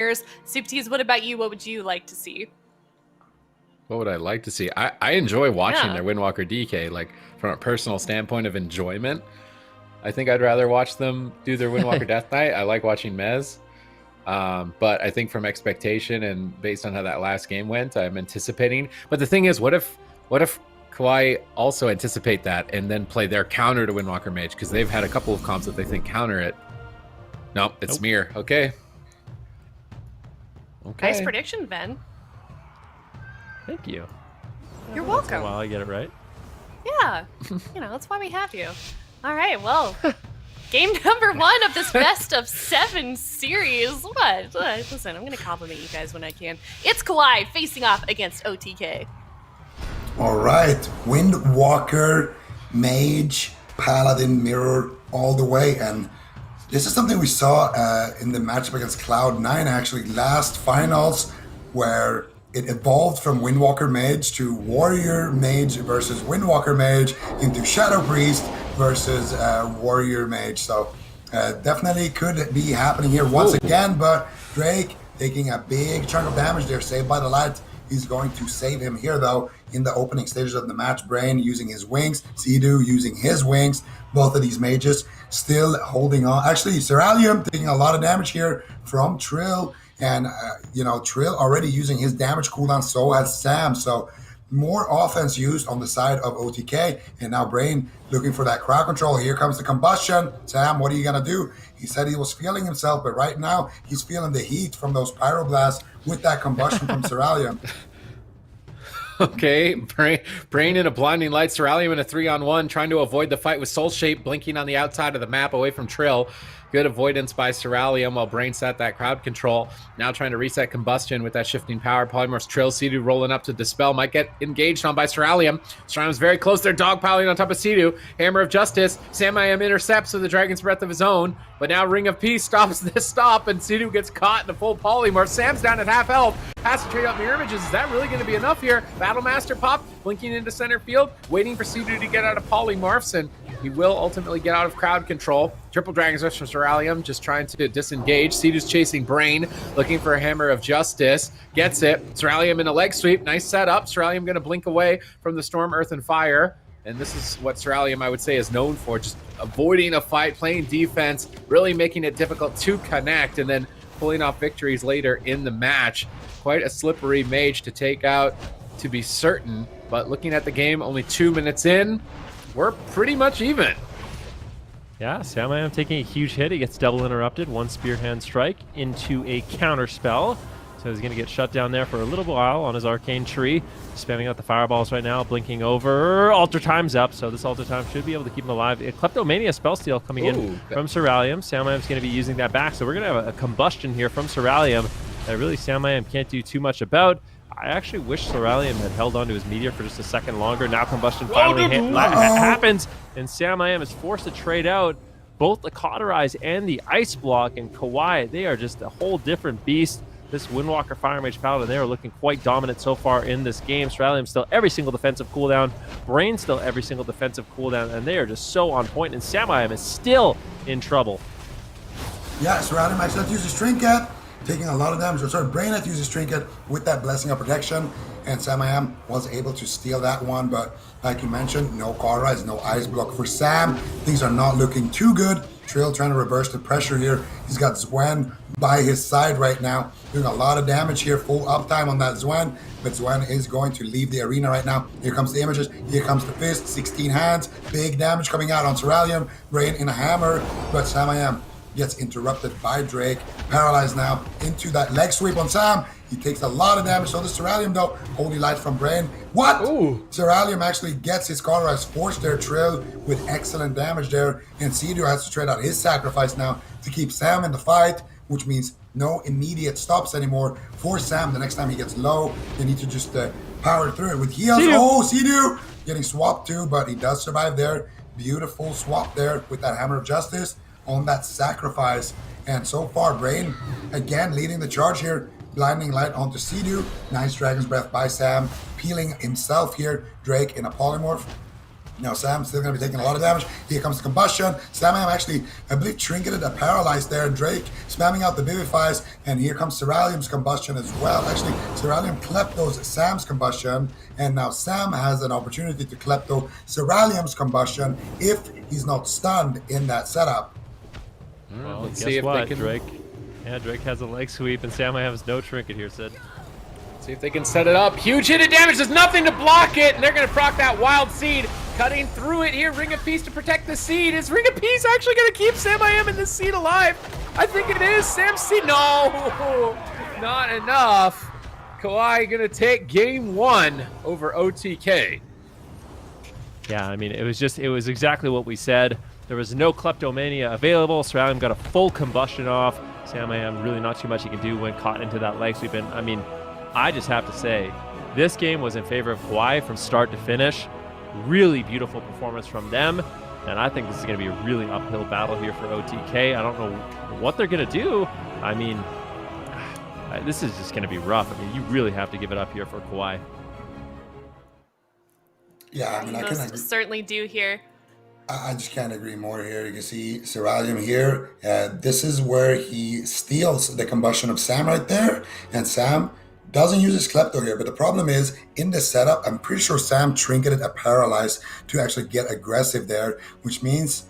Souptees, what about you? What would you like to see? What would I like to see? I enjoy watching Yeah. their Windwalker DK, like from a personal standpoint of enjoyment. I think I'd rather watch them do their Windwalker Death Knight. I like watching Mez. But I think from expectation and based on how that last game went, I'm anticipating. But the thing is, what if Kawhi also anticipate that and then play their counter to Windwalker Mage? Because they've had a couple of comps that they think counter it. Nope, it's Smear. Okay. Nice prediction, Ben. Thank you. You're welcome. Well, I get it right. Yeah. That's why we have you. All right, well, game number 1 of this best of 7 series. What? Listen, I'm going to compliment you guys when I can. It's Kawhi facing off against OTK. All right, Windwalker, Mage, Paladin, Mirror, all the way. And this is something we saw in the matchup against Cloud9, actually, last finals, where it evolved from Windwalker Mage to Warrior Mage versus Windwalker Mage into Shadow Priest versus Warrior Mage. So definitely could be happening here once again, but Drake taking a big chunk of damage there, saved by the light. He's going to save him here, though, in the opening stages of the match. Brain using his wings, Sidhu using his wings. Both of these mages still holding on. Actually, Seralium taking a lot of damage here from Trill. And, Trill already using his damage cooldown, so has Sam. So more offense used on the side of OTK. And now Brain looking for that crowd control. Here comes the combustion. Sam, what are you going to do? He said he was feeling himself, but right now he's feeling the heat from those pyroblasts with that combustion from Seralium. Okay, Brain in a blinding light, Seralium in a 3-on-1, trying to avoid the fight with Soul Shape blinking on the outside of the map away from Trill. Good avoidance by Seralium while Brain set that crowd control. Now trying to reset Combustion with that shifting power. Polymorph's Trill, Sidhu rolling up to Dispel. Might get engaged on by Seralium. Seralium's very close. They're dogpiling on top of Sidhu. Hammer of Justice. Sam-I-Am intercepts with the Dragon's Breath of his own. But now Ring of Peace stops this stop, and Sidhu gets caught in a full Polymorph. Sam's down at half health. Has to trade out Mirror Images. Is that really going to be enough here? Battlemaster pop, blinking into center field, waiting for Sidhu to get out of Polymorphs, and he will ultimately get out of crowd control. Triple Dragon's Rush from Seralium, just trying to disengage. Sidhu's chasing Brain, looking for a Hammer of Justice. Gets it. Seralium in a leg sweep. Nice setup. Seralium going to blink away from the Storm, Earth, and Fire. And this is what Seralium, I would say, is known for. Just avoiding a fight, playing defense, really making it difficult to connect, and then pulling off victories later in the match. Quite a slippery mage to take out, to be certain. But looking at the game, only 2 minutes in, we're pretty much even. Yeah, Sam-I-Am taking a huge hit. He gets double interrupted. One Spearhand Strike into a counter spell. So he's going to get shut down there for a little while on his Arcane Tree. Spamming out the fireballs right now, blinking over. Alter Time's up, so this Alter Time should be able to keep him alive. A Kleptomania Spellsteal coming in from Seralium. Sam-I-Am's going to be using that back, so we're going to have a combustion here from Seralium that really Sam-I-Am can't do too much about. I actually wish Seralium had held onto his Meteor for just a second longer. Now combustion finally happens, and Sam-I-Am is forced to trade out both the Cauterize and the Ice Block, and Kawhi, they are just a whole different beast. This Windwalker Fire Mage Paladin, they are looking quite dominant so far in this game. Seralium still every single defensive cooldown. Brain still every single defensive cooldown, and they are just so on point, and Sam-I-Am is still in trouble. Yeah, Seralium actually had to use his Trinket, taking a lot of damage. Brain had to use his Trinket with that Blessing of Protection, and Sam-I-Am was able to steal that one, but like you mentioned, no Cauterize, no Ice Block for Sam. Things are not looking too good. Trill trying to reverse the pressure here. He's got Zwen by his side right now, doing a lot of damage here. Full uptime on that Zwen, but Zwen is going to leave the arena right now. Here comes the images. Here comes the fist. 16 hands. Big damage coming out on Seralium. Brain in a hammer, but Sam-I-Am gets interrupted by Drake. Paralyzed now into that leg sweep on Sam. He takes a lot of damage. So does Seralium, though. Holy Light from Brain. What? Ooh. Seralium actually gets his Cauterize, forced their Trill with excellent damage there. And Sidhu has to trade out his sacrifice now to keep Sam in the fight, which means no immediate stops anymore for Sam. The next time he gets low, they need to just power through it with heals. Oh, Sidhu getting swapped too, but he does survive there. Beautiful swap there with that Hammer of Justice on that sacrifice. And so far, Brain again leading the charge here. Blinding Light onto Sidhu. Nice Dragon's Breath by Sam. Peeling himself here. Drake in a Polymorph. Now Sam's still going to be taking a lot of damage. Here comes the combustion. Sam actually, I believe, trinketed a paralyzed there. Drake spamming out the Vivifies. And here comes Ceralium's combustion as well. Actually, Ceralium kleptos Sam's combustion. And now Sam has an opportunity to klepto Ceralium's combustion if he's not stunned in that setup. Well, Let's guess see if what, they can... Drake. Yeah, Drake has a leg sweep, and Sam has no trinket here, Sid. See if they can set it up. Huge hit of damage. There's nothing to block it, and they're going to proc that Wild Seed. Cutting through it here. Ring of Peace to protect the Seed. Is Ring of Peace actually going to keep Sam I Am and the Seed alive? I think it is. Sam's Seed. No, not enough. Kawhi going to take game 1 over OTK. Yeah, I mean, it was exactly what we said. There was no Kleptomania available. Ceralium got a full combustion off. Sam I Am, really not too much he can do when caught into that leg sweep. And I mean, I just have to say, this game was in favor of Kawhi from start to finish. Really beautiful performance from them. And I think this is going to be a really uphill battle here for OTK. I don't know what they're going to do. I mean, this is just going to be rough. I mean, you really have to give it up here for Kawhi. Yeah, I mean, I can Most certainly do here. I just can't agree more here. You can see Ceralium here. This is where he steals the combustion of Sam right there. And Sam doesn't use his Klepto here. But the problem is, in the setup, I'm pretty sure Sam trinketed a Paralyze to actually get aggressive there. Which means,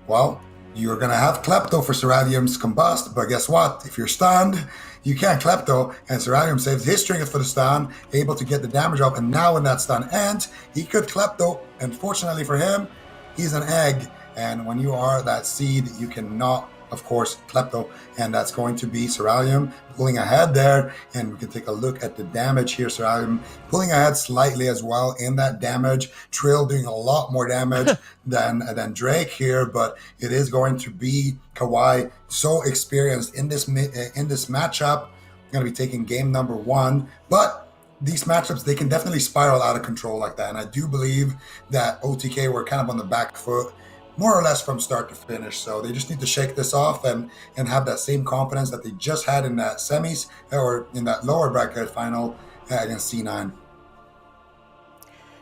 well, you're going to have Klepto for Ceralium's combust. But guess what? If you're stunned, you can't Klepto. And Ceralium saves his trinket for the stun, able to get the damage up. And now when that stun ends, he could Klepto. Unfortunately for him, he's an egg, and when you are that Seed, you cannot, of course, Klepto, and that's going to be Ceralium pulling ahead there, and we can take a look at the damage here. Ceralium pulling ahead slightly as well in that damage. Trill doing a lot more damage than Drake here, but it is going to be Kawhi, so experienced in this matchup. Going to be taking game number 1, but these matchups, they can definitely spiral out of control like that. And I do believe that OTK were kind of on the back foot, more or less from start to finish. So they just need to shake this off and have that same confidence that they just had in that semis or in that lower bracket final against C9.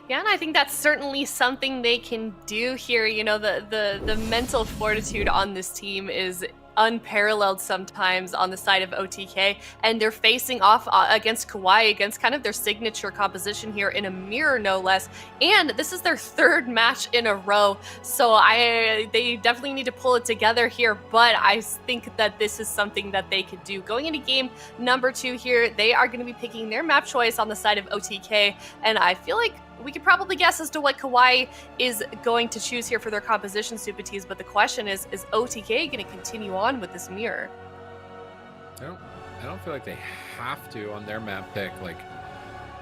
Yeah, and I think that's certainly something they can do here. You know, the mental fortitude on this team is unparalleled sometimes on the side of OTK, and they're facing off against Kawhi, against kind of their signature composition here in a mirror, no less. And this is their 3rd match in a row, so they definitely need to pull it together here. But I think that this is something that they could do. Going into game number 2 here, they are going to be picking their map choice on the side of OTK, and I feel like we could probably guess as to what Kawhi is going to choose here for their composition, Supatees, but the question is OTK going to continue on with this mirror? I don't feel like they have to on their map pick, like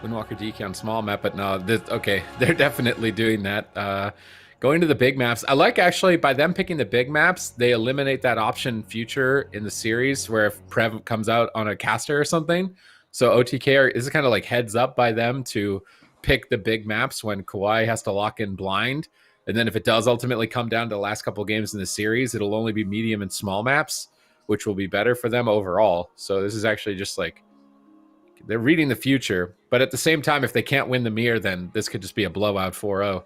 Windwalker DK on small map, but no, okay, they're definitely doing that. Going to the big maps, I like actually by them picking the big maps, they eliminate that option future in the series where if Prev comes out on a caster or something. So OTK is kind of like heads up by them to pick the big maps when Kawhi has to lock in blind. And then if it does ultimately come down to the last couple games in the series, it'll only be medium and small maps, which will be better for them overall. So this is actually just like, they're reading the future. But at the same time, if they can't win the mirror, then this could just be a blowout 4-0.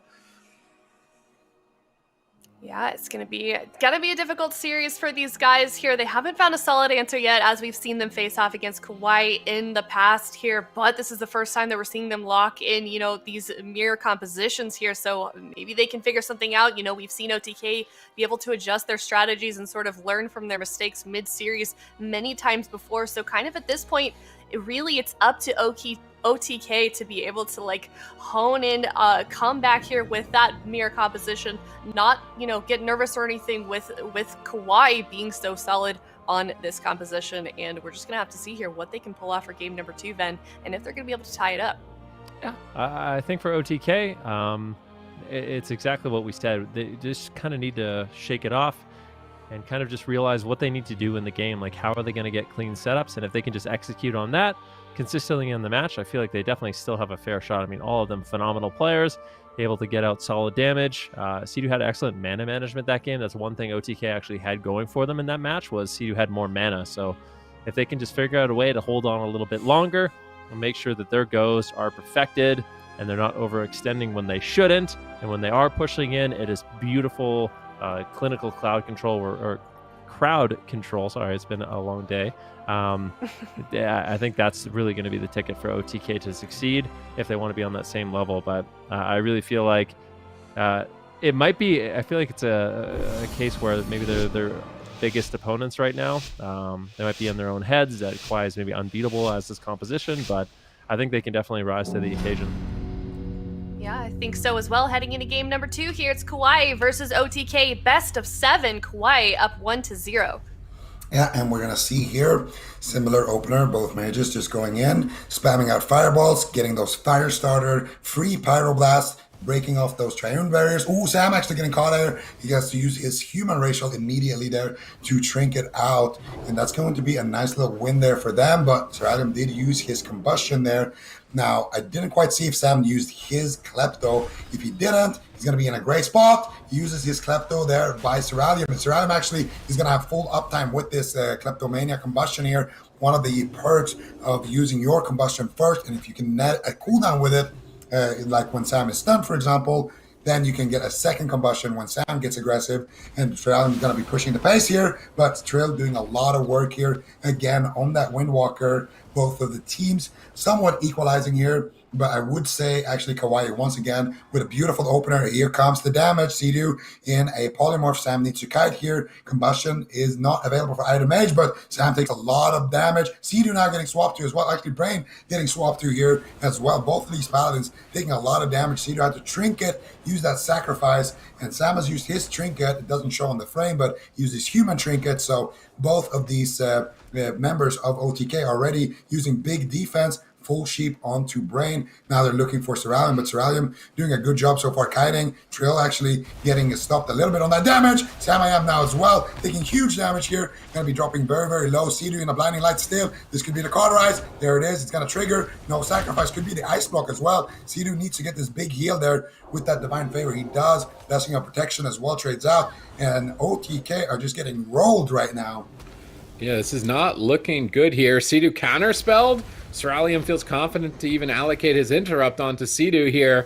Yeah, it's gonna be a difficult series for these guys here. They haven't found a solid answer yet, as we've seen them face off against Kawhi in the past here. But this is the first time that we're seeing them lock in, you know, these mirror compositions here. So maybe they can figure something out. You know, we've seen OTK be able to adjust their strategies and sort of learn from their mistakes mid-series many times before. So kind of at this point, it's up to OTK to be able to like hone in, come back here with that mirror composition, not, you know, get nervous or anything with Kawhi being so solid on this composition. And we're just gonna have to see here what they can pull off for game number 2, Ven, and if they're gonna be able to tie it up. Yeah, I think for OTK, it's exactly what we said. They just kind of need to shake it off and kind of just realize what they need to do in the game. Like, how are they going to get clean setups? And if they can just execute on that consistently in the match, I feel like they definitely still have a fair shot. I mean, all of them phenomenal players, able to get out solid damage. Sidu had excellent mana management that game. That's one thing OTK actually had going for them in that match, was Sidu had more mana. So if they can just figure out a way to hold on a little bit longer and make sure that their goes are perfected, and they're not overextending when they shouldn't. And when they are pushing in, it is beautiful clinical cloud control or crowd control. Sorry, it's been a long day. Yeah, I think that's really going to be the ticket for OTK to succeed if they want to be on that same level. But I really feel like it might be. I feel like it's a case where maybe they're biggest opponents right now. They might be in their own heads that Kawhi is maybe unbeatable as this composition, but I think they can definitely rise to the occasion. Yeah, I think so as well. Heading into game number 2 here, it's Kawhi versus OTK. Best of 7. Kawhi up 1-0. Yeah, and we're going to see here, similar opener, both mages just going in, spamming out fireballs, getting those fire starter, free pyroblast, breaking off those triune barriers. Ooh, Sam actually getting caught there. He has to use his human racial immediately there to trinket out, and that's going to be a nice little win there for them, but Sir Adam did use his combustion there. Now, I didn't quite see if Sam used his Klepto. If he didn't, he's going to be in a great spot. He uses his Klepto there by Seralium. And Seralium actually is going to have full uptime with this Kleptomania combustion here. One of the perks of using your combustion first, and if you can net a cooldown with it, like when Sam is stunned, for example, then you can get a second combustion when Sam gets aggressive. And Seralium is going to be pushing the pace here, but Trill doing a lot of work here. Again, on that Windwalker, both of the teams somewhat equalizing here, but I would say actually Kawhi once again with a beautiful opener. Here comes the damage. Sea-Doo in a polymorph. Sam needs to kite here. Combustion is not available for either mage, but Sam takes a lot of damage. Sea-Doo now getting swapped to as well. Actually, Brain getting swapped to here as well. Both of these paladins taking a lot of damage. Sea-Doo had to trinket, use that sacrifice, and Sam has used his trinket. It doesn't show on the frame, but he used his human trinket. So both of these members of OTK already using big defense. Full sheep onto Brain. Now they're looking for Seralium, but Seralium doing a good job so far kiting. Trill actually getting stopped a little bit on that damage. Samayam now as well, taking huge damage here. Going to be dropping very, very low. Sea-Doo in a blinding light still. This could be the cauterize. There it is. It's going to trigger. No sacrifice. Could be the ice block as well. Sea-Doo needs to get this big heal there with that divine favor. He does. Blessing of protection as well trades out. And OTK are just getting rolled right now. Yeah, this is not looking good here. Sea-Doo counterspelled. Seralium feels confident to even allocate his interrupt onto Sea-Doo here.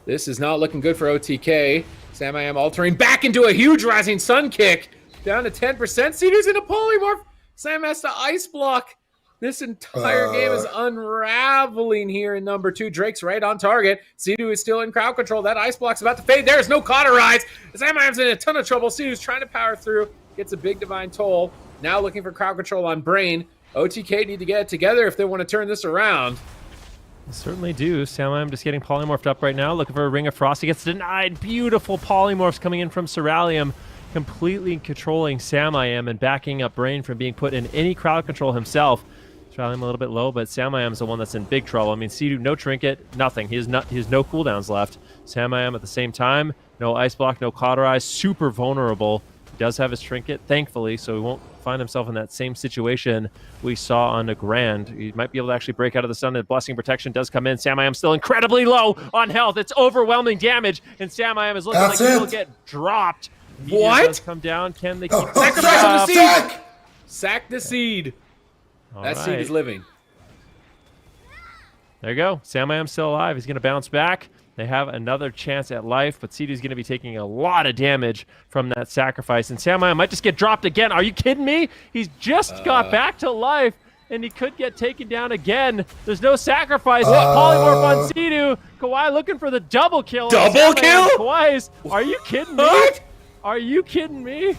This is not looking good for OTK. Samayam altering back into a huge Rising Sun kick. Down to 10%. Sea-Doo's in a polymorph. Sam has to ice block. This entire game is unraveling here in number 2. Drake's right on target. Sea-Doo is still in crowd control. That ice block's about to fade. There's no cauterize. Samayam's in a ton of trouble. Sea-Doo's trying to power through. Gets a big divine toll. Now looking for crowd control on Brain. OTK need to get it together if they want to turn this around. They certainly do. Samayam just getting polymorphed up right now. Looking for a Ring of Frost. He gets denied. Beautiful polymorphs coming in from Seralium. Completely controlling Samayam and backing up Brain from being put in any crowd control himself. Seralium a little bit low, but Samayam is the one that's in big trouble. I mean, Sea-Doo, no trinket, nothing. He has no cooldowns left. Samayam at the same time. No ice block, no cauterize. Super vulnerable. He does have his trinket, thankfully, so he won't find himself in that same situation we saw on NAGRAND. He might be able to actually break out of the sun. The Blessing Protection does come in. Samayam still incredibly low on health. It's overwhelming damage, and Samayam is looking like he will get dropped. What? Does come down. Can they keep Sacrifice on the seed! Sack the seed. All that right. seed is living. There you go. Samayam's still alive. He's going to bounce back. They have another chance at life, but Sea-Doo's going to be taking a lot of damage from that sacrifice. And Samayam might just get dropped again. Are you kidding me? He's just got back to life, and he could get taken down again. There's no sacrifice. Polymorph on Sea-Doo. Kawhi looking for the double kill. Double kill? Kawhi's. Are you kidding me? What? Are you kidding me?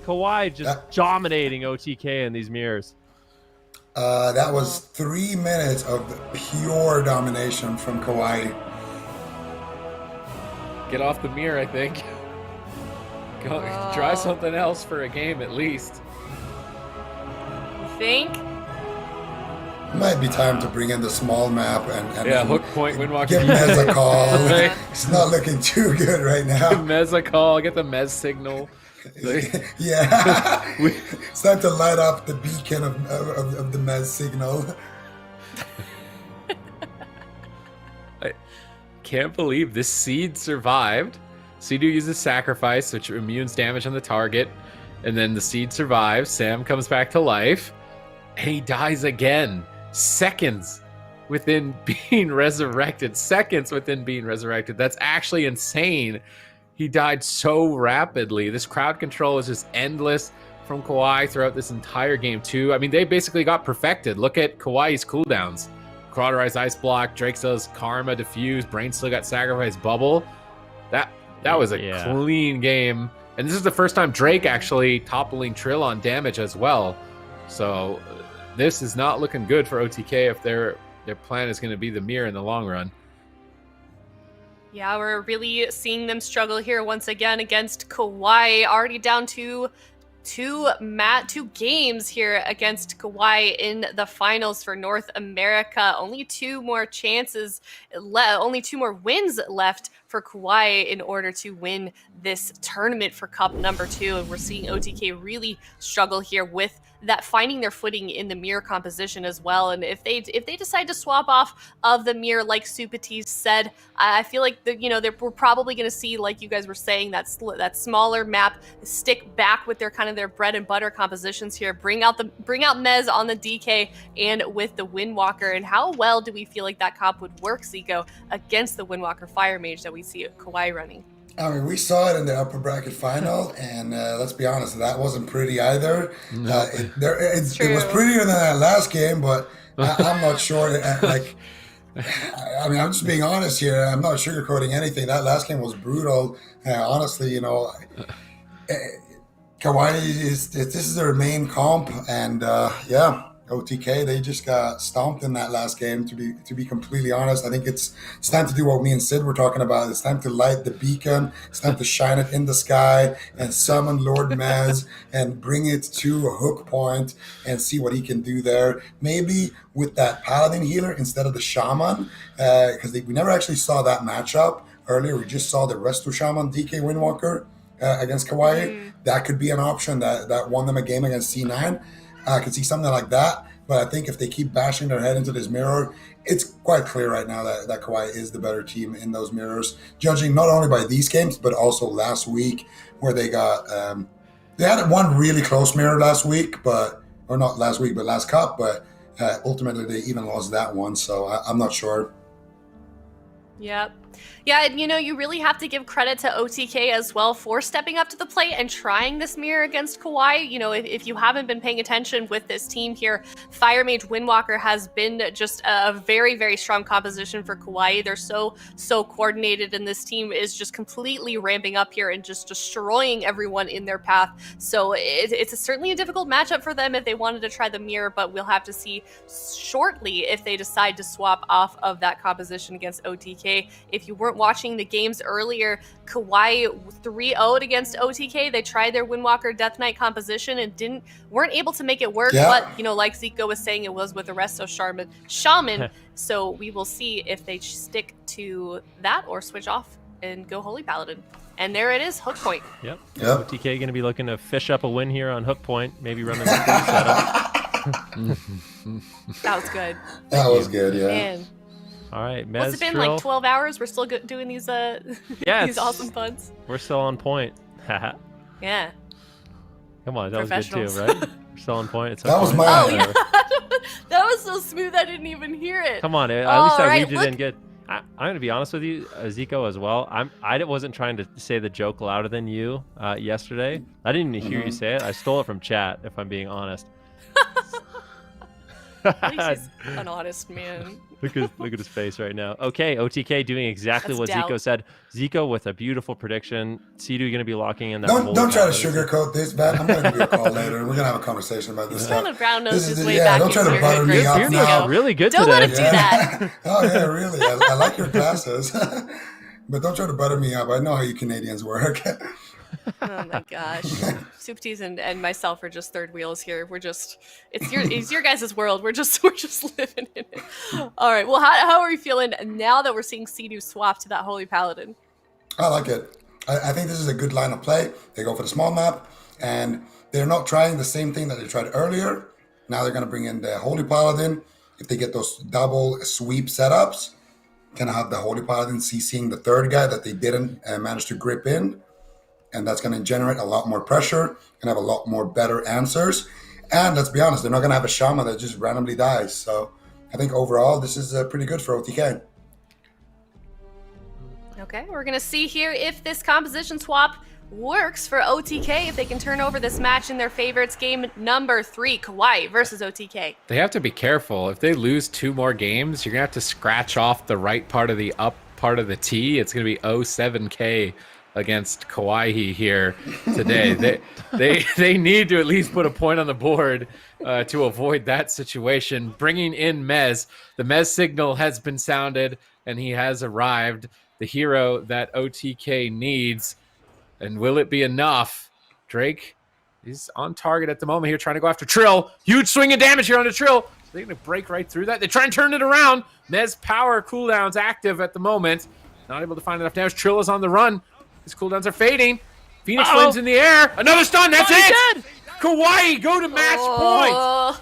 Kawhi just dominating OTK in these mirrors. That was 3 minutes of pure domination from Kawhi. Get off the mirror, I think. Go, try something else for a game at least. Think? Might be time to bring in the small map and hook point, Windwalker. give Mez a call. It's not looking too good right now. Mez a call, get the Mez signal. Yeah. It's time to light up the beacon of the Mez signal. Can't believe this seed survived. Sea-Doo uses sacrifice, which immunes damage on the target, and then the seed survives. Sam comes back to life, and he dies again. Seconds within being resurrected, seconds within being resurrected. That's actually insane. He died so rapidly. This crowd control is just endless from Kawhi throughout this entire game too. I mean, they basically got perfected. Look at Kawhi's cooldowns. Cauterized Ice Block, Drake still has Karma, Diffuse, Brain still got Sacrifice Bubble. That was a clean game. And this is the first time Drake actually toppling Trill on damage as well. So this is not looking good for OTK if their plan is going to be the mirror in the long run. Yeah, we're really seeing them struggle here once again against Kawhi. Already down to two games here against Kawhi in the finals for North America. Only two more wins left for Kawhi in order to win this tournament for Cup number 2. And we're seeing OTK really struggle here with that, finding their footing in the mirror composition as well. And if they decide to swap off of the mirror, like Supatis said, I feel like we're probably going to see, like you guys were saying, that smaller map, stick back with their kind of their bread and butter compositions here. Bring out Mez on the DK and with the Windwalker. And how well do we feel like that comp would work, Zico, against the Windwalker Fire Mage that we see Kawhi running? I mean, we saw it in the upper bracket final, and let's be honest, that wasn't pretty either. No. It was prettier than that last game, but I'm not sure. I mean, I'm just being honest here. I'm not sugarcoating anything. That last game was brutal. Honestly, Kawhi this is their main comp, and OTK, they just got stomped in that last game, to be completely honest. I think it's time to do what me and Sid were talking about. It's time to light the beacon. It's time to shine it in the sky and summon Lord Mez and bring it to a hook point and see what he can do there. Maybe with that Paladin healer instead of the Shaman, because we never actually saw that matchup earlier. We just saw the Resto Shaman DK Windwalker against Kawhi. That could be an option that won them a game against C9. I could see something like that, but I think if they keep bashing their head into this mirror, it's quite clear right now that Kawhi is the better team in those mirrors, judging not only by these games, but also last week where they got, they had one really close mirror last week, or not last week, but last Cup, but ultimately they even lost that one, so I'm not sure. Yep. Yeah, and you really have to give credit to OTK as well for stepping up to the plate and trying this mirror against Kawhi. If you haven't been paying attention with this team here, Fire Mage Windwalker has been just a very, very strong composition for Kawhi. They're so coordinated, and this team is just completely ramping up here and just destroying everyone in their path. So it's certainly a difficult matchup for them if they wanted to try the mirror, but we'll have to see shortly if they decide to swap off of that composition against OTK. If you weren't watching the games earlier, Kawhi 3-0'd against OTK. They tried their Windwalker Death Knight composition and weren't able to make it work. Yeah. But like Zico was saying, it was with the Resto Shaman. So we will see if they stick to that or switch off and go Holy Paladin. And there it is, Hook Point. Yep. OTK going to be looking to fish up a win here on Hook Point. Maybe run the setup. That was good. That was good, yeah. Man. All right, Mez, What's it been, Trill? like 12 hours? We're still doing these these awesome puns. We're still on point. Yeah. Come on, that was good too, right? We're still on point. It's That was okay. my Oh, yeah. That was so smooth, I didn't even hear it. Come on, at least I read you didn't get. I'm going to be honest with you, Zico, as well. I wasn't trying to say the joke louder than you yesterday. I didn't even hear you say it. I stole it from chat, if I'm being honest. At least he's an honest man. Look at his face right now. Okay, OTK doing exactly That's what doubt. Zico said. Zico with a beautiful prediction. Sidu going to be locking in that. Don't try to Paladin. sugarcoat this, man. I'm going to give you a call later. We're going to have a conversation about this He's stuff. trying to brown nose his This is way yeah, back don't try into to your butter good me up graces. You're now. really good Don't today. let him do that. Oh, yeah, really. I like your glasses. But don't try to butter me up. I know how you Canadians work. Oh my gosh. Soupties and myself are just third wheels here. It's your guys' world. We're just living in it. All right. Well, how are we feeling now that we're seeing Sea-Doo swap to that Holy Paladin? I like it. I think this is a good line of play. They go for the small map, and they're not trying the same thing that they tried earlier. Now they're going to bring in the Holy Paladin. If they get those double sweep setups, can have the Holy Paladin CCing the third guy that they didn't manage to grip in. And that's going to generate a lot more pressure and have a lot more better answers. And let's be honest, they're not going to have a Shaman that just randomly dies. So I think overall this is pretty good for OTK. Okay, we're gonna see here if this composition swap works for OTK, if they can turn over this match in their favor. It's game number 3, Kawhi versus OTK. They have to be careful. If they lose 2 more games, you're gonna have to scratch off the right part of the up part of the T. It's gonna be 07K against Kawhi here today. they need to at least put a point on the board to avoid that situation. Bringing in Mez, the Mez signal has been sounded, and he has arrived. The hero that OTK needs. And will it be enough? Drake is on target at the moment here, trying to go after Trill. Huge swing of damage here on the Trill. So they're going to break right through that. They try and turn it around. Mez power cooldowns active at the moment. Not able to find enough damage. Trill is on the run. His cooldowns are fading. Phoenix Flames in the air. Another stun. That's it. Dead. Kawhi go to match point.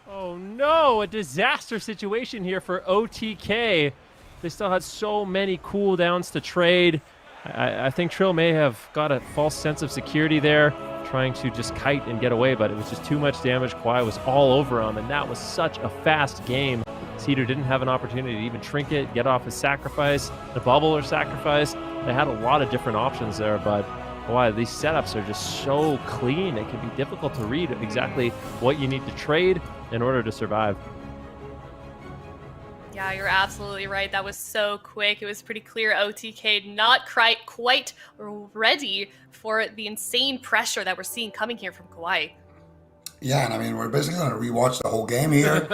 Oh no, a disaster situation here for OTK. They still had so many cooldowns to trade. I think Trill may have got a false sense of security there, trying to just kite and get away, but it was just too much damage. Kawhi was all over him, and that was such a fast game. Cedar didn't have an opportunity to even trinket, get off his sacrifice, the bubble or sacrifice. They had a lot of different options there, but Kawhi, these setups are just so clean. It can be difficult to read exactly what you need to trade in order to survive. Yeah, you're absolutely right. That was so quick. It was pretty clear OTK not quite ready for the insane pressure that we're seeing coming here from Kawhi. Yeah, and I mean, we're basically going to rewatch the whole game here.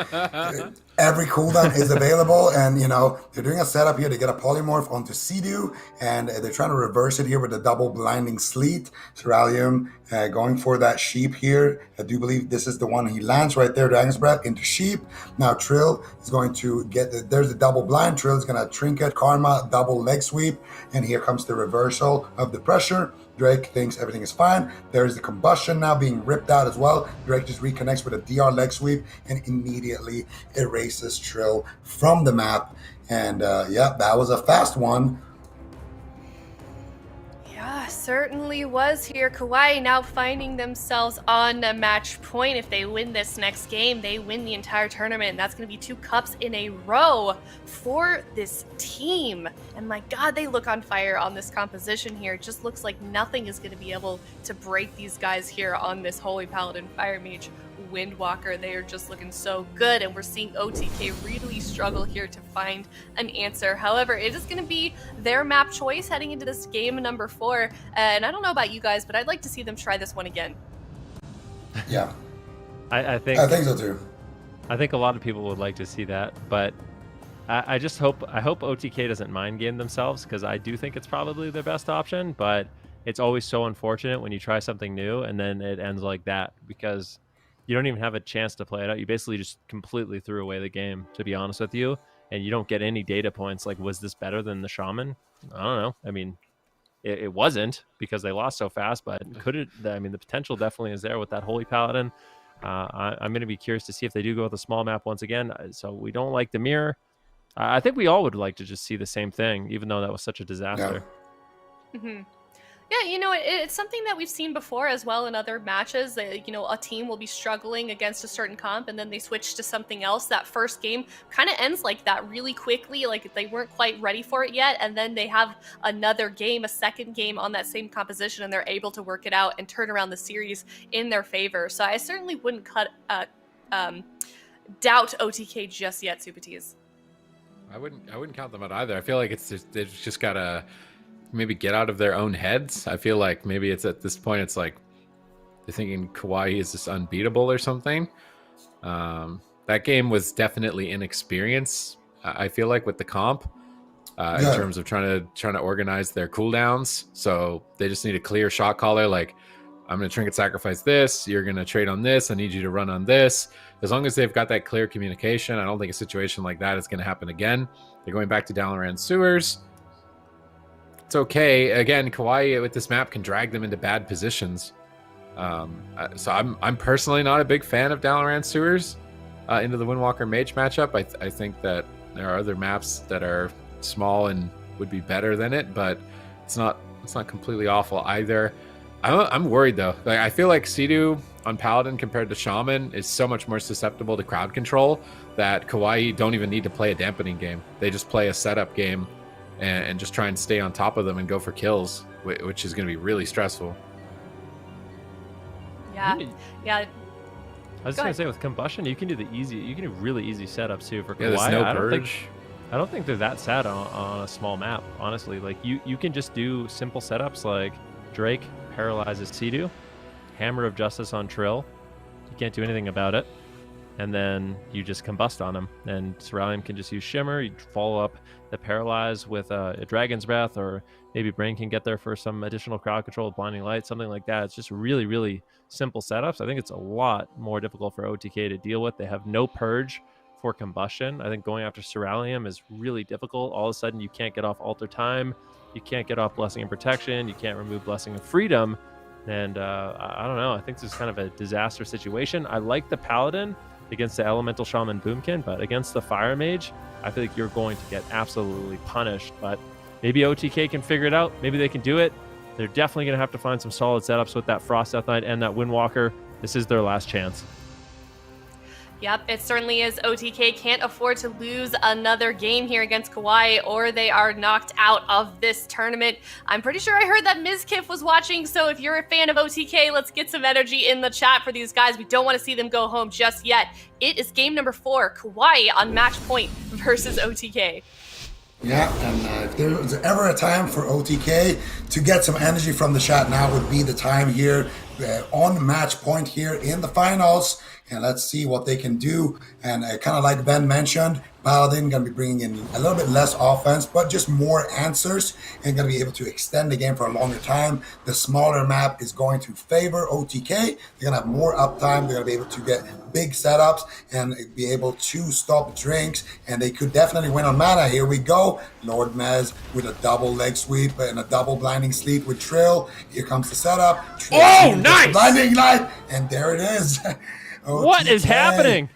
Every cooldown is available, and, you know, they're doing a setup here to get a polymorph onto Sea-Doo, and they're trying to reverse it here with a double blinding sleet. Ceralium going for that sheep here. I do believe this is the one he lands right there, Dragon's Breath, into sheep. Now Trill is going to get, there's the double blind. Trill is going to trinket, karma, double leg sweep, and here comes the reversal of the pressure. Drake thinks everything is fine. There's the combustion now being ripped out as well. Drake just reconnects with a DR leg sweep and immediately erases Trill from the map. And yeah, that was a fast one. Yeah, certainly was here. Kawhi now finding themselves on a match point. If they win this next game, they win the entire tournament. That's going to be 2 cups in a row for this team. And my God, they look on fire on this composition here. It just looks like nothing is going to be able to break these guys here on this Holy Paladin Fire Mage Windwalker. They are just looking so good, and we're seeing OTK really struggle here to find an answer. However, it is going to be their map choice heading into this game number 4, and I don't know about you guys, but I'd like to see them try this one again. Yeah, I think so too. I think a lot of people would like to see that, but I hope OTK doesn't mind game themselves, because I do think it's probably their best option, but it's always so unfortunate when you try something new and then it ends like that, because you don't even have a chance to play it out. You basically just completely threw away the game, to be honest with you, and you don't get any data points like, was this better than the Shaman? I don't know. I mean, it wasn't, because they lost so fast, but could it? I mean, the potential definitely is there with that Holy Paladin. I'm going to be curious to see if they do go with a small map once again. So we don't like the mirror. I think we all would like to just see the same thing, even though that was such a disaster. Yeah. Mm-hmm. Yeah, you know, it's something that we've seen before as well in other matches. You know, a team will be struggling against a certain comp, and then they switch to something else. That first game kind of ends like that really quickly, like they weren't quite ready for it yet, and then they have another game, a second game on that same composition, and they're able to work it out and turn around the series in their favor. So I certainly wouldn't doubt OTK just yet, Supatees. I wouldn't count them out either. I feel like they've just gotta maybe get out of their own heads. I feel like maybe it's at this point, it's like they're thinking Kawhi is just unbeatable or something. That game was definitely inexperience. I feel like with the comp, in terms of trying to organize their cooldowns. So they just need a clear shot caller. Like, I'm going to trinket sacrifice this. You're going to trade on this. I need you to run on this. As long as they've got that clear communication, I don't think a situation like that is going to happen again. They're going back to DALARAN sewers. It's okay. Again, Kawhi with this map can drag them into bad positions. So I'm personally not a big fan of DALARAN sewers into the Windwalker Mage matchup. I think that there are other maps that are small and would be better than it, but it's not completely awful either. I'm worried though. Like, I feel like Sidu on Paladin compared to Shaman is so much more susceptible to crowd control that Kawhi don't even need to play a dampening game. They just play a setup game and just try and stay on top of them and go for kills, which is going to be really stressful. Yeah, yeah. I was just gonna say with combustion, you can do really easy setups too for Kawhi. Yeah, there's no purge. I don't think they're that sad on a small map, honestly. Like you can just do simple setups like Drake paralyzes Sidu, Hammer of Justice on Trill. You can't do anything about it. And then you just combust on him. And Cerulean can just use Shimmer. You follow up the Paralyze with a Dragon's Breath, or maybe Brain can get there for some additional crowd control with Blinding Light, something like that. It's just really, really simple setups. I think it's a lot more difficult for OTK to deal with. They have no purge for combustion. I think going after Cerulean is really difficult. All of a sudden, you can't get off Alter Time. You can't get off Blessing and Protection. You can't remove Blessing of Freedom. And I don't know. I think this is kind of a disaster situation. I like the Paladin against the Elemental Shaman Boomkin, but against the Fire Mage, I feel like you're going to get absolutely punished. But maybe OTK can figure it out. Maybe they can do it. They're definitely going to have to find some solid setups with that Frost Death Knight and that Windwalker. This is their last chance. Yep, it certainly is. OTK can't afford to lose another game here against Kawhi, or they are knocked out of this tournament. I'm pretty sure I heard that Ms. Kiff was watching, so if you're a fan of OTK, let's get some energy in the chat for these guys. We don't want to see them go home just yet. It is game number 4, Kawhi on match point versus OTK. Yeah, and if there was ever a time for OTK to get some energy from the chat, now would be the time here on match point here in the finals. And let's see what they can do. And kind of like Ben mentioned, Paladin going to be bringing in a little bit less offense, but just more answers and going to be able to extend the game for a longer time. The smaller map is going to favor OTK. They're going to have more uptime. They're going to be able to get big setups and be able to stop drinks. And they could definitely win on mana. Here we go. Lord Mez with a double leg sweep and a double blinding sleep with Trill. Here comes the setup. Trill Nice! Blinding light. And there it is. What is happening?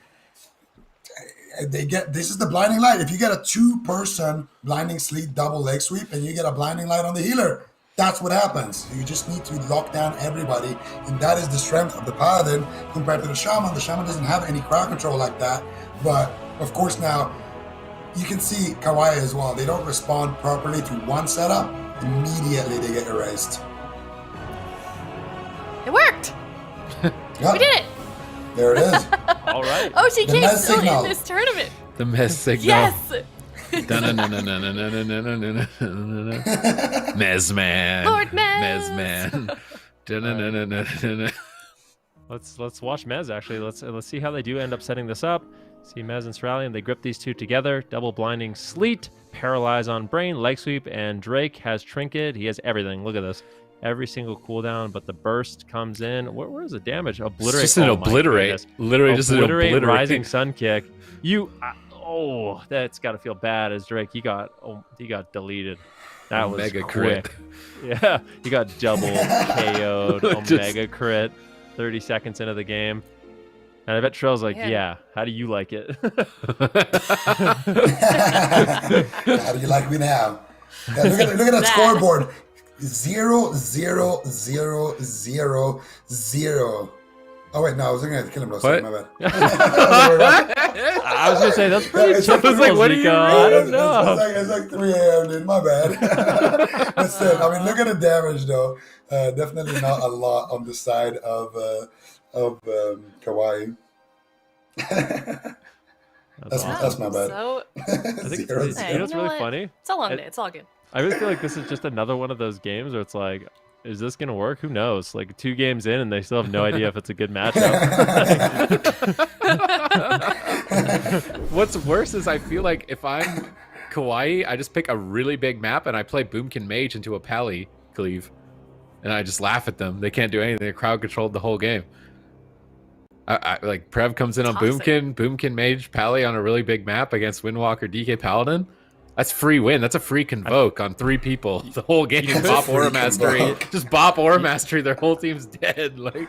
This is the blinding light. If you get a 2-person blinding sleep double leg sweep and you get a blinding light on the healer, that's what happens. You just need to lock down everybody, and that is the strength of the Paladin compared to the Shaman. The Shaman doesn't have any crowd control like that, but of course now you can see Kawhi as well. They don't respond properly to one setup, immediately they get erased. It worked. Yep. We did it. There it is. All right. OTK is still in this tournament. The Mez signal. Yes. Mez man. Lord Mez. Mez man. Let's watch Mez actually. Let's see how they do end up setting this up. See Mez and Cerulean, they grip these two together. Double blinding sleet, paralyze on Brain, leg sweep, and Drake has trinket. He has everything. Look at this. Every single cooldown, but the burst comes in. Where's the damage? Obliterate. It's just an obliterate. Literally just an obliterate. Rising Sun kick. That's got to feel bad as Drake. He got deleted. That was mega quick. crit. Yeah, he got double KO'd. Omega crit. 30 seconds into the game. And I bet Trell's like, yeah, how do you like it? How do you like me now? Yeah, look at that scoreboard. 0, 0, 0, 0, 0. Oh wait, no, I was looking at the Killing Blow. Sorry, my bad. I was gonna say that's pretty typical. Like, what do you mean? I don't know. It's like 3 a.m. dude. My bad. That's it. I mean, look at the damage though. Definitely not a lot on the side of Kawhi. That's my bad. So, I think it's really funny. It's a long day. It's all good. I really feel like this is just another one of those games where it's like, is this going to work? Who knows? Like 2 games in and they still have no idea if it's a good matchup. What's worse is I feel like if I'm Kawhi, I just pick a really big map and I play Boomkin Mage into a Pally cleave. And I just laugh at them. They can't do anything. They crowd controlled the whole game. I like Prev comes in on Boomkin Mage, Pally on a really big map against Windwalker, DK Paladin. That's free win. That's a free convoke on 3 people. The whole game. Bop Aura Mastery. Just Bop Aura Mastery. Their whole team's dead. Like,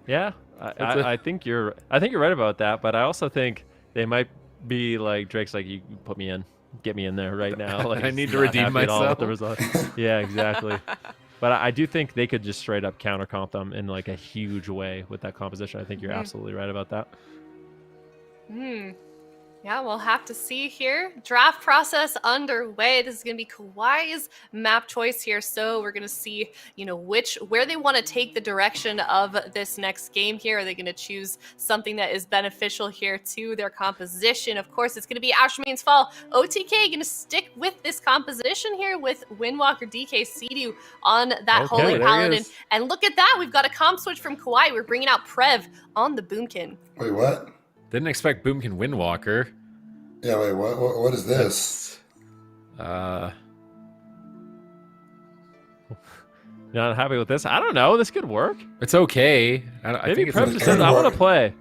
yeah, I think you're right about that. But I also think they might be like Drake's like, you put me in, get me in there right now. Like I need to redeem myself. Yeah, exactly. But I do think they could just straight up counter comp them in like a huge way with that composition. I think you're absolutely right about that. Yeah, we'll have to see here. Draft process underway. This is going to be Kawhi's map choice here. So we're going to see, where they want to take the direction of this next game here. Are they going to choose something that is beneficial here to their composition? Of course, it's going to be ASHAMANE'S Fall. OTK going to stick with this composition here with Windwalker, DK, Sea-Doo on that Holy Paladin. And look at that. We've got a comp switch from Kawhi. We're bringing out Prev on the Boomkin. Wait, what? Didn't expect Boomkin Windwalker. Yeah, wait, what is this? Not happy with this? I don't know. This could work. It's okay. I think Prev just says, I want to play.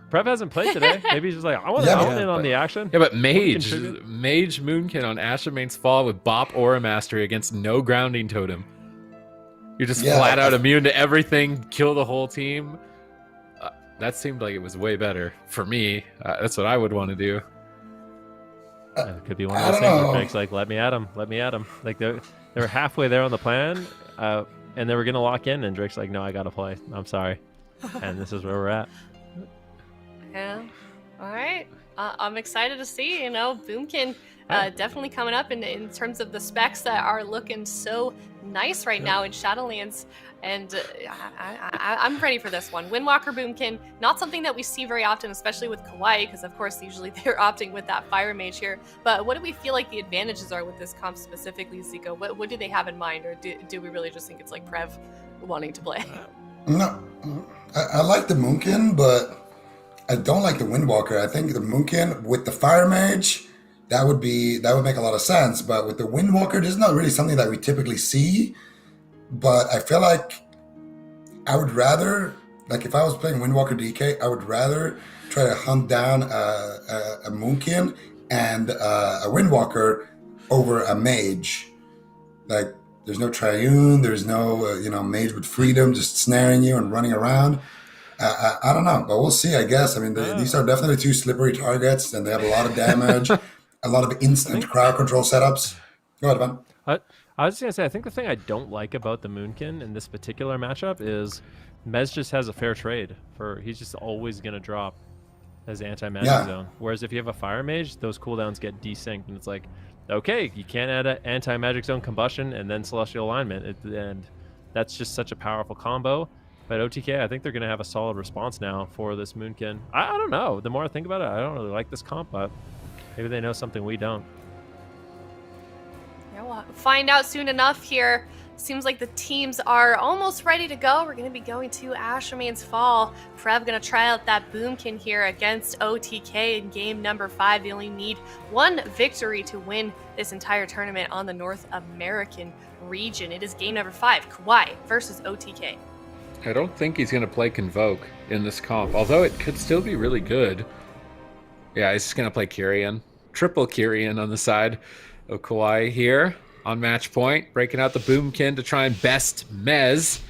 Prev hasn't played today. Maybe he's just like, I want in on the action. Yeah, but Mage Moonkin on ASHAMANE'S Fall with Bop Aura Mastery against no grounding totem. You're just flat out immune to everything, kill the whole team. That seemed like it was way better for me. That's what I would want to do. It could be one of those things where Drake's like, let me at him. Like they were halfway there on the plan, and they were gonna lock in, and Drake's like, no, I gotta play. I'm sorry, and this is where we're at. Yeah. All right. I'm excited to see. Boomkin definitely coming up in terms of the specs that are looking so nice right now in Shadowlands. And I'm ready for this one. Windwalker Boomkin, not something that we see very often, especially with Kawhi, because of course usually they're opting with that Fire Mage here. But what do we feel like the advantages are with this comp specifically, Zico? What do they have in mind, or do we really just think it's like Prev wanting to play? No, I like the Moonkin, but I don't like the Windwalker. I think the Moonkin with the Fire Mage, that would make a lot of sense. But with the Windwalker, this is not really something that we typically see. But I feel like I would rather, like if I was playing Windwalker DK, I would rather try to hunt down a Moonkin and a Windwalker over a Mage. Like there's no Triune, there's no Mage with freedom just snaring you and running around. I don't know, but we'll see, I guess. I mean, these are definitely two slippery targets, and they have a lot of damage, a lot of instant crowd control setups. Go ahead, man. I was just going to say, I think the thing I don't like about the Moonkin in this particular matchup is Mez just has a fair trade. He's just always going to drop as anti-magic zone. Whereas if you have a Fire Mage, those cooldowns get desynced, and it's like, okay, you can't add an anti-magic zone combustion and then Celestial Alignment, and that's just such a powerful combo. But OTK, I think they're going to have a solid response now for this Moonkin. I don't know. The more I think about it, I don't really like this comp, but maybe they know something we don't. Yeah, we'll find out soon enough here. Seems like the teams are almost ready to go. We're going to be going to ASHAMANE'S Fall. Prev going to try out that Boomkin here against OTK in game number 5. They only need one victory to win this entire tournament on the North American region. It is game number 5, Kawhi versus OTK. I don't think he's going to play Convoke in this comp, although it could still be really good. Yeah, he's just going to play Kyrian. Triple Kyrian on the side of Kawhi here on match point, breaking out the Boomkin to try and best Mez.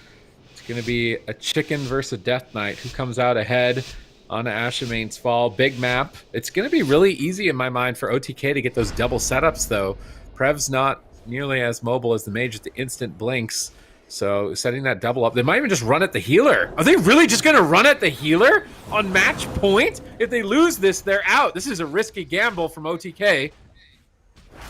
It's going to be a chicken versus a Death Knight. Who comes out ahead on ASHAMANE'S Fall? Big map. It's going to be really easy in my mind for OTK to get those double setups, though. Prev's not nearly as mobile as the Mage with the instant blinks. So setting that double up, they might even just run at the healer. Are they really just going to run at the healer on match point? If they lose this, they're out. This is a risky gamble from OTK.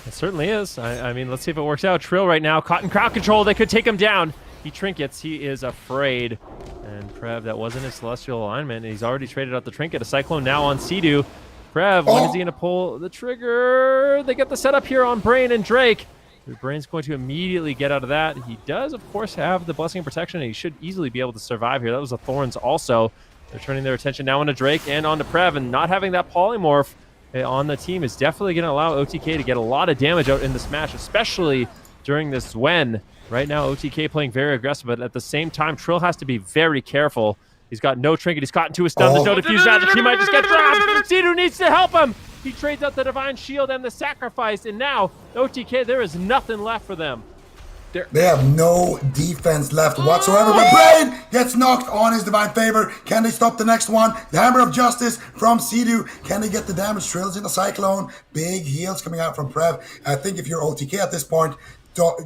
It certainly is. I mean, let's see if it works out. Trill right now, caught in crowd control. They could take him down. He trinkets. He is afraid. And Prev, that wasn't his Celestial Alignment. He's already traded out the trinket. A Cyclone now on Sea-Doo. Prev, when is he going to pull the trigger? They get the setup here on Brain and Drake. Brain's going to immediately get out of that. He does, of course, have the Blessing of Protection, and he should easily be able to survive here. That was a Thorns also. They're turning their attention now onto Drake and onto Prev, and not having that Polymorph on the team is definitely going to allow OTK to get a lot of damage out in this match, especially during this Wen. Right now, OTK playing very aggressive, but at the same time, Trill has to be very careful. He's got no trinket. He's caught into a stun. There's no diffuse magic. He might just get dropped. Sea-Doo needs to help him. He trades out the Divine Shield and the Sacrifice, and now OTK, there is nothing left for them. They have no defense left whatsoever, but Brain gets knocked on his Divine Favor. Can they stop the next one? The Hammer of Justice from Sea-Doo. Can they get the damage? Trills in the Cyclone. Big heals coming out from Prev. I think if you're OTK at this point,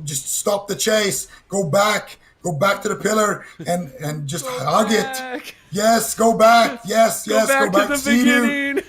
just stop the chase. Go back to the pillar and just hug it. Yes, go back. Yes, Go back to the Sea-Doo. beginning.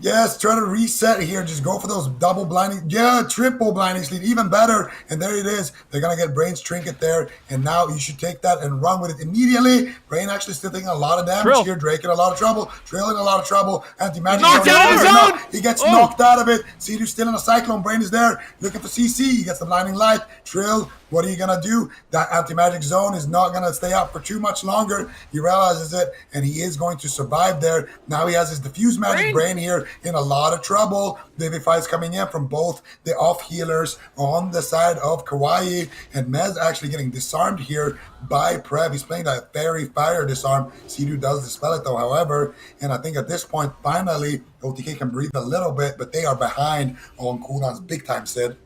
Yes, try to reset here. Just go for those double blinding. Yeah, triple blinding sleep. Even better. And there it is. They're going to get Brain's trinket there. And now you should take that and run with it immediately. Brain actually still taking a lot of damage here. Drake in a lot of trouble. Trill in a lot of trouble. Anti-magic. Knocked out of his zone. He gets knocked out of it. Sea-Doo still in a cyclone. Brain is there. Looking for CC. He gets the blinding light. Trill, what are you going to do? That anti-magic zone is not going to stay up for too much longer. He realizes it, and he is going to survive there. Now he has his diffuse magic. Brain here in a lot of trouble. Vivify is coming in from both the off healers on the side of Kawhi, and Mez actually getting disarmed here by Prev. He's playing that Fairy Fire disarm. Sea-Doo does dispel it though, however, and I think at this point, finally, OTK can breathe a little bit, but they are behind on cooldowns big time, Sid.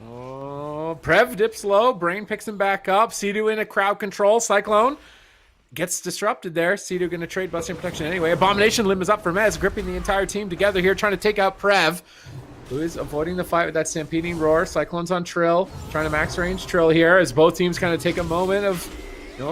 Oh, Prev dips low. Brain picks him back up. Sea-Doo in a crowd control. Cyclone gets disrupted there. Sea-Doo going to trade busting protection anyway. Abomination limb is up for Mez, gripping the entire team together here, trying to take out Prev, who is avoiding the fight with that stampeding roar. Cyclone's on Trill, trying to max range Trill here as both teams kind of take a moment of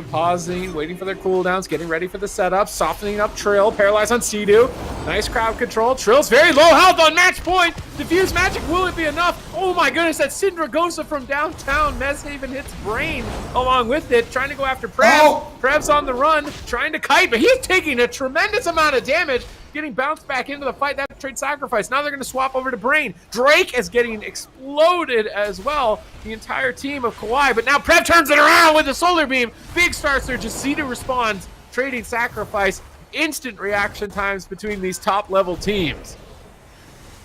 pausing, waiting for their cooldowns, getting ready for the setup, softening up Trill, paralyzed on Sea-Doo. Nice crowd control. Trill's very low health on match point. Diffuse magic, will it be enough? Oh my goodness, that Syndragosa from downtown. Mez even hits Brain along with it, trying to go after Prev. Oh. Prev's on the run, trying to kite, but he's taking a tremendous amount of damage, getting bounced back into the fight. That trade sacrifice. Now they're going to swap over to Brain. Drake is getting exploded as well. The entire team of Kawhi, but now Prev turns it around with a solar beam. Big Star Surge. Sea-Doo responds, trading sacrifice. Instant reaction times between these top level teams.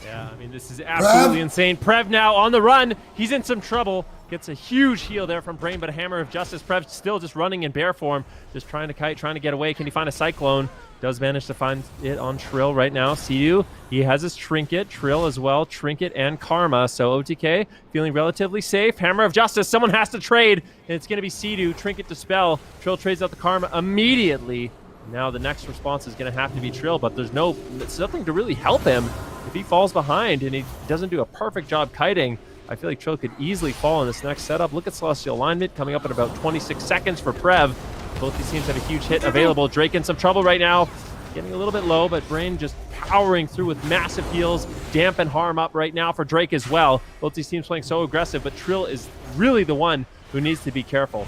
Yeah, I mean, this is absolutely insane. Prev now on the run. He's in some trouble. Gets a huge heal there from Brain, but a Hammer of Justice. Prev still just running in bear form, just trying to kite, trying to get away. Can he find a Cyclone? Does manage to find it on Trill right now. Sea-Doo, he has his Trinket. Trill as well, Trinket and Karma. So OTK feeling relatively safe. Hammer of Justice, someone has to trade, and it's going to be Sea-Doo. Trinket Dispel. Trill trades out the Karma immediately. Now the next response is going to have to be Trill, but there's nothing to really help him. If he falls behind and he doesn't do a perfect job kiting, I feel like Trill could easily fall in this next setup. Look at Celestial Alignment coming up in about 26 seconds for Prev. Both these teams have a huge hit available. Drake in some trouble right now. Getting a little bit low, but Brain just powering through with massive heals. Dampen harm up right now for Drake as well. Both these teams playing so aggressive, but Trill is really the one who needs to be careful.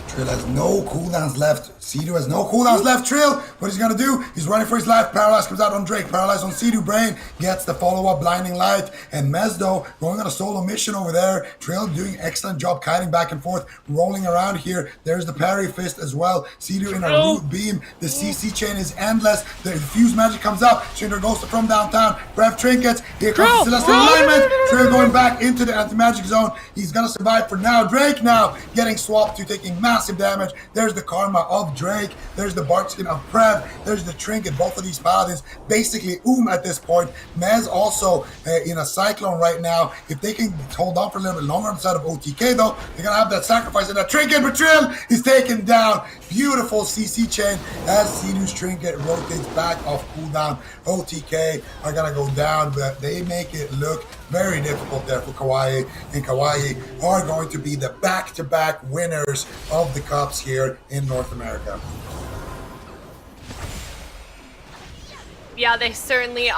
Trill has no cooldowns left. Sea-Doo has no cooldowns left. Trill, what he's going to do, he's running for his life. Paralyze comes out on Drake. Paralyze on Sea-Doo. Brain gets the follow-up blinding light. And Mezdo going on a solo mission over there. Trill doing excellent job kiting back and forth, rolling around here. There's the parry fist as well. Sea-Doo in a root beam. The CC chain is endless. The diffuse magic comes out. Syndragosa from downtown. Prev trinkets. Here comes the Celestial Alignment. Trill going back into the anti-magic zone. He's going to survive for now. Drake now getting swapped to taking massive damage. There's the Karma of Drake. There's the bark skin of Prev. There's the trinket. Both of these paladins basically at this point. Mez also in a cyclone right now. If they can hold on for a little bit longer on the side of OTK though, they're gonna have that sacrifice and that trinket. But Trill is taken down. Beautiful CC chain as Sea-Doo's trinket rotates back off cooldown. OTK are gonna go down, but they make it look very difficult there for Kawhi, and Kawhi are going to be the back-to-back winners of the Cups here in North America. Yeah, they certainly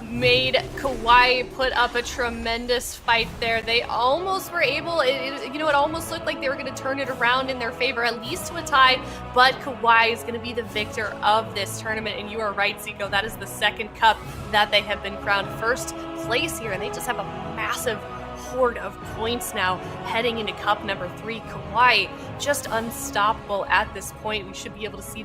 made Kawhi put up a tremendous fight there. They almost were able, it almost looked like they were going to turn it around in their favor, at least to a tie, but Kawhi is going to be the victor of this tournament, and you are right, Zico, that is the second cup that they have been crowned first place here, and they just have a massive horde of points now heading into cup number 3. Kawhi just unstoppable at this point. We should be able to see